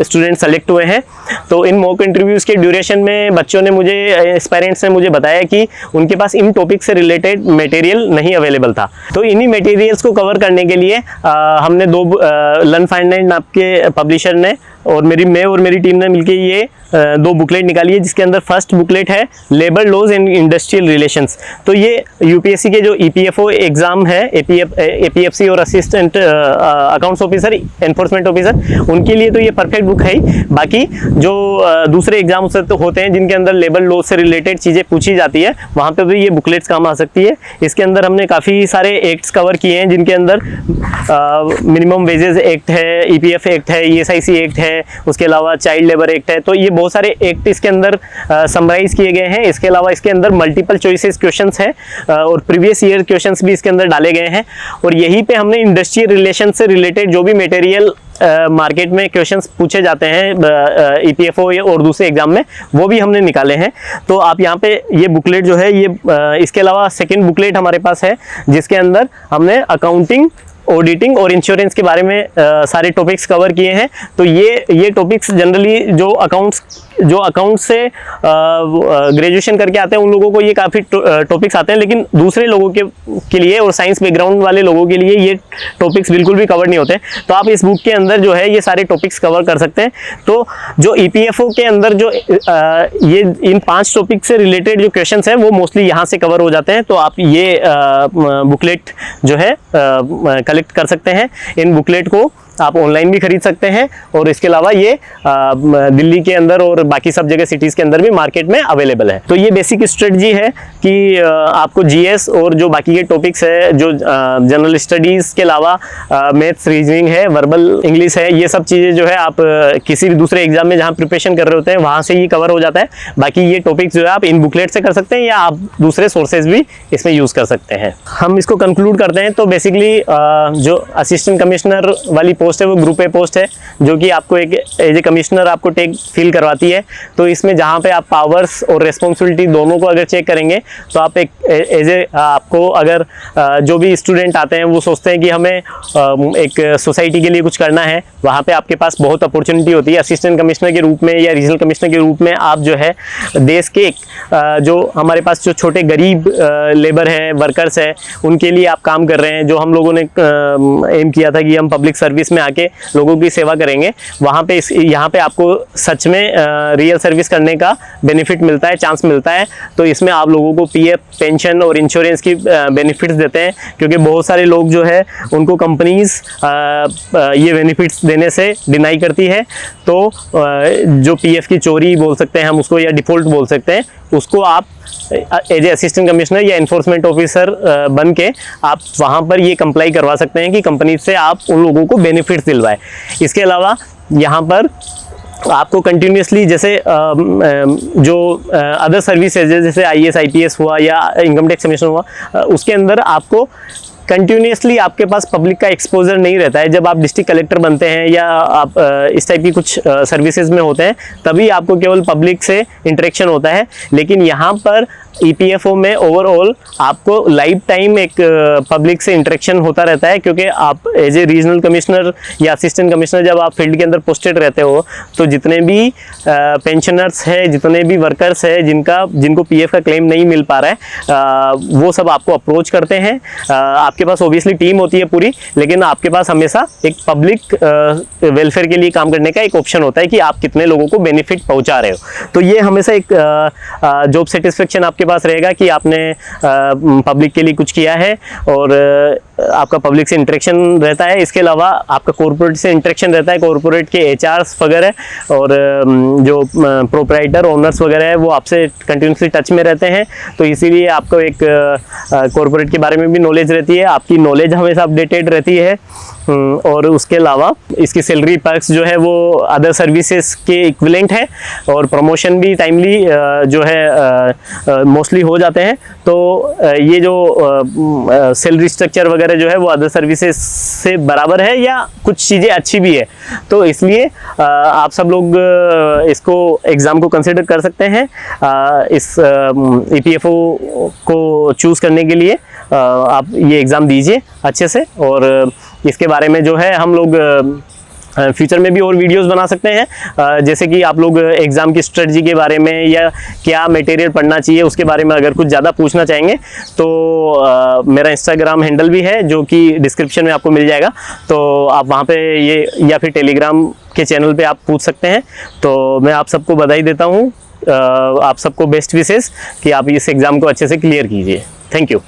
स्टूडेंट सेलेक्ट हुए हैं। तो इन मॉक इंटरव्यूज़ के ड्यूरेशन में बच्चों ने मुझे, एस्पायरेंट्स ने मुझे बताया कि उनके पास इन टॉपिक से रिलेटेड मटेरियल नहीं अवेलेबल था। तो इन्हीं मटेरियल्स को कवर करने के लिए हमने लर्न फाइंड नाम के पब्लिशर ने और मेरी टीम ने मिलकर ये 2 बुकलेट निकाली है, जिसके अंदर फर्स्ट बुकलेट है labour laws and industrial relations. तो ये UPSC के जो EPFO एग्ज़ाम है, APFC और assistant accounts officer, enforcement officer, उनके लिए तो ये परफेक्ट बुक है ही। बाकी जो दूसरे एग्जाम तो होते हैं जिनके अंदर लेबर लॉज से रिलेटेड चीज़ें पूछी जाती है, वहाँ पर भी ये बुकलेट्स काम आ सकती है। इसके अंदर हमने काफ़ी सारे एक्ट्स कवर किए हैं, जिनके अंदर मिनिमम वेजेस एक्ट है, EPF एक्ट है, ESIC एक्ट है, उसके अलावा चाइल्ड लेबर एक्ट है। तो ये बहुत सारे एक्ट इसके अंदर समराइज किए गए हैं। इसके अलावा इसके अंदर मल्टीपल चॉइसेस क्वेश्चंस हैं और प्रीवियस ईयर क्वेश्चंस भी इसके अंदर डाले गए हैं। और यहीं पे हमने इंडस्ट्रियल रिलेशन से रिलेटेड जो भी मटेरियल मार्केट में क्वेश्चंस पूछे जाते हैं EPFO और दूसरे एग्जाम में, वो भी हमने निकाले हैं। तो आप यहाँ पे ये बुकलेट जो है ये इसके अलावा सेकंड बुकलेट हमारे पास है, जिसके अंदर हमने अकाउंटिंग, ऑडिटिंग और इंश्योरेंस के बारे में सारे टॉपिक्स कवर किए हैं। तो ये टॉपिक्स जनरली जो अकाउंट से ग्रेजुएशन करके आते हैं उन लोगों को ये काफ़ी टॉपिक्स आते हैं, लेकिन दूसरे लोगों के लिए और साइंस बैकग्राउंड वाले लोगों के लिए ये टॉपिक्स बिल्कुल भी कवर नहीं होते। तो आप इस बुक के अंदर जो है ये सारे टॉपिक्स कवर कर सकते हैं। तो जो EPFO के अंदर जो ये इन 5 टॉपिक से रिलेटेड जो क्वेश्चंस हैं वो मोस्टली यहाँ से कवर हो जाते हैं। तो आप ये बुकलेट जो है कलेक्ट कर सकते हैं। इन बुकलेट को आप ऑनलाइन भी खरीद सकते हैं, और इसके अलावा ये दिल्ली के अंदर और बाकी सब जगह सिटीज़ के अंदर भी मार्केट में अवेलेबल है। तो ये बेसिक स्ट्रेटजी है कि आपको GS और जो बाकी के टॉपिक्स है, जो जनरल स्टडीज़ के अलावा मैथ्स, रीजनिंग है, वर्बल इंग्लिश है, ये सब चीज़ें जो है आप किसी भी दूसरे एग्जाम में जहाँ प्रिपरेशन कर रहे होते हैं वहाँ से ही कवर हो जाता है। बाकी ये टॉपिक्स जो है आप इन बुकलेट से कर सकते हैं, या आप दूसरे सोर्सेज भी इसमें यूज़ कर सकते हैं। हम इसको कंक्लूड करते हैं। तो बेसिकली जो असिस्टेंट कमिश्नर वाली पोस्ट है वो ग्रुप A पोस्ट है, जो कि आपको एक एज ए कमिश्नर आपको टेक फील करवाती है। तो इसमें जहाँ पे आप पावर्स और रिस्पॉन्सिबिलिटी दोनों को अगर चेक करेंगे तो आप एक एज ए आपको अगर जो भी स्टूडेंट आते हैं वो सोचते हैं कि हमें एक सोसाइटी के लिए कुछ करना है, वहाँ पे आपके पास बहुत अपॉर्चुनिटी होती है। असिस्टेंट कमिश्नर के रूप में या रीजनल कमिश्नर के रूप में आप जो है देश के जो हमारे पास जो छोटे गरीब लेबर है, वर्कर्स है, उनके लिए आप काम कर रहे हैं। जो हम लोगों ने एम किया था कि हम पब्लिक सर्विस में आके लोगों की सेवा करेंगे, वहाँ पे यहाँ पे आपको सच में रियल सर्विस करने का बेनिफिट मिलता है, चांस मिलता है। तो इसमें आप लोगों को पीएफ, पेंशन और इंश्योरेंस की बेनिफिट्स देते हैं, क्योंकि बहुत सारे लोग जो है उनको कंपनीज ये बेनिफिट्स देने से डिनाई करती है। तो जो पीएफ की चोरी बोल सकते हैं हम उसको, या डिफ़ॉल्ट बोल सकते हैं उसको, आप एज ए असिस्टेंट कमिश्नर या इन्फोर्समेंट ऑफिसर बन के आप वहाँ पर ये कंप्लाई करवा सकते हैं कि कंपनी से आप उन लोगों को बेनिफिट्स दिलवाएं। इसके अलावा यहाँ पर आपको कंटिन्यूसली जैसे जो अदर सर्विसेज जैसे IAS IPS हुआ या इनकम टैक्स कमीशन हुआ, उसके अंदर आपको कंटिन्यूसली आपके पास पब्लिक का एक्सपोजर नहीं रहता है। जब आप डिस्ट्रिक्ट कलेक्टर बनते हैं या आप इस टाइप की कुछ सर्विसेज में होते हैं, तभी आपको केवल पब्लिक से इंटरेक्शन होता है। लेकिन यहाँ पर EPFO में ओवरऑल आपको लाइफ टाइम एक पब्लिक से इंटरेक्शन होता रहता है, क्योंकि आप एज ए रीजनल कमिश्नर या असिस्टेंट कमिश्नर जब आप फील्ड के अंदर पोस्टेड रहते हो, तो जितने भी पेंशनर्स हैं, जितने भी वर्कर्स हैं जिनको PF का क्लेम नहीं मिल पा रहा है, वो सब आपको अप्रोच करते हैं। आपके पास ओबियसली टीम होती है पूरी, लेकिन आपके पास हमेशा एक पब्लिक वेलफेयर के लिए काम करने का एक ऑप्शन होता है कि आप कितने लोगों को बेनिफिट पहुंचा रहे हो। तो ये हमेशा एक जॉब सेटिस्फेक्शन आपके पास रहेगा कि आपने पब्लिक के लिए कुछ किया है, और आपका पब्लिक से इंटरेक्शन रहता है। इसके अलावा आपका कॉर्पोरेट से इंटरेक्शन रहता है, कॉर्पोरेट के HRs वगैरह और जो प्रोप्राइटर ओनर्स वगैरह है वो आपसे कंटिन्यूसली टच में रहते हैं। तो इसीलिए आपको एक कॉर्पोरेट के बारे में भी नॉलेज रहती है, आपकी नॉलेज हमेशा अपडेटेड रहती है। और उसके अलावा इसकी सैलरी पर्क्स जो है वो अदर सर्विसेज के इक्विवेलेंट है, और प्रमोशन भी टाइमली जो है मोस्टली हो जाते हैं। तो ये जो सैलरी स्ट्रक्चर वगैरह जो है वो अदर सर्विसेज से बराबर है, या कुछ चीज़ें अच्छी भी है। तो इसलिए आप सब लोग इसको एग्ज़ाम को कंसिडर कर सकते हैं। इस EPFO को चूज़ करने के लिए आप ये एग्ज़ाम दीजिए अच्छे से, और इसके बारे में जो है हम लोग फ्यूचर में भी और वीडियोस बना सकते हैं। जैसे कि आप लोग एग्ज़ाम की स्ट्रेटजी के बारे में या क्या मटेरियल पढ़ना चाहिए उसके बारे में अगर कुछ ज़्यादा पूछना चाहेंगे, तो मेरा इंस्टाग्राम हैंडल भी है जो कि डिस्क्रिप्शन में आपको मिल जाएगा। तो आप वहाँ पे ये, या फिर टेलीग्राम के चैनल पे आप पूछ सकते हैं। तो मैं आप सबको बधाई देता हूँ, आप सबको बेस्ट विशेस कि आप इस एग्ज़ाम को अच्छे से क्लियर कीजिए। Thank you.